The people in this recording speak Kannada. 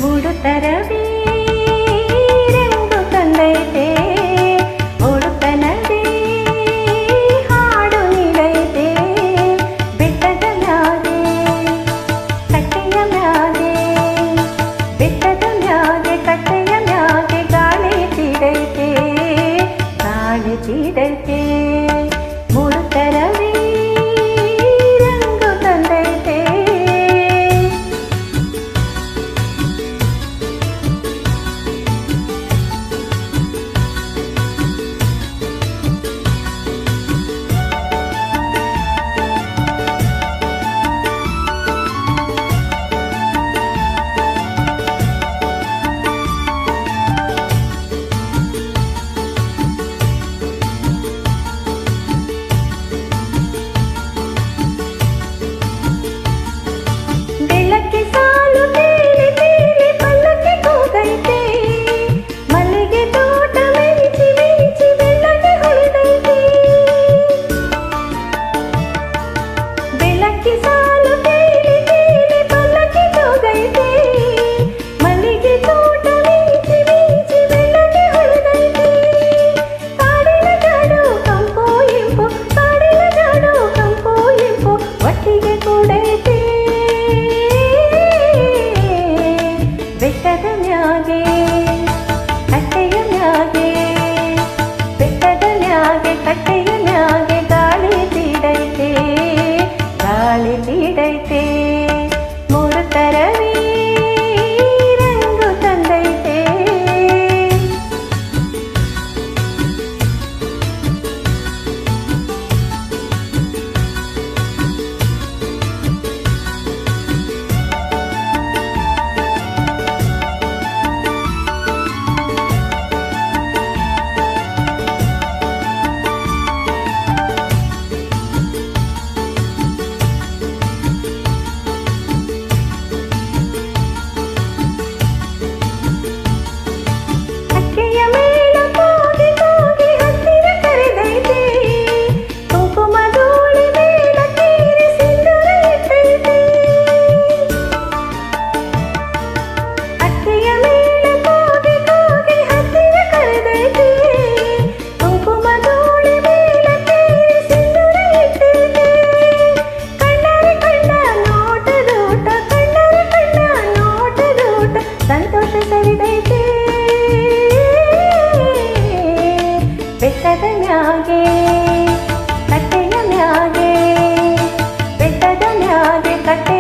ಮುಡುತ್ತರವೇ ರಂಗು ತಂದೈತೆ ಒಡುತನದೇ ಹಾಡು ನೀಡೈತೆ ಬೆಟ್ಟದ ಮ್ಯಾಗೆ ಕಟ್ಟೆಯ ಮ್ಯಾಗೆ ಬೆಟ್ಟದ ಮ್ಯಾಗೆ ಕಟ್ಟೆಯ ಮ್ಯಾಗೆ ಗಾಳಿ ತೀಡೈತೆ ಗಾಳಿ ತೀಡೈತೆ ಮುಡುತ್ತರವೇ ಬೆಟ್ಟದ ಮ್ಯಾಗೆ ಕಟ್ಟೆಯ ಮ್ಯಾಗೆ ಬೆಟ್ಟದ ಮ್ಯಾಗೆ ಕಟ್ಟೆಯ ಮ್ಯಾಗೆ ಗಾಳಿ ತೀಡೈತೆ ಗಾಳಿ ತೀಡೈತೆ ಮುಡುತ್ತರವೇ ರಂಗು ತಂದೈತೆ ಸಂತೋಷ ಸರಿದೈತೆ ಬೆಟ್ಟದ ಮ್ಯಾಗೆ ಕಟ್ಟೆಯ ಮ್ಯಾಗೆ ಬೆಟ್ಟದ ಮ್ಯಾಗೆ ಕಟ್ಟೆ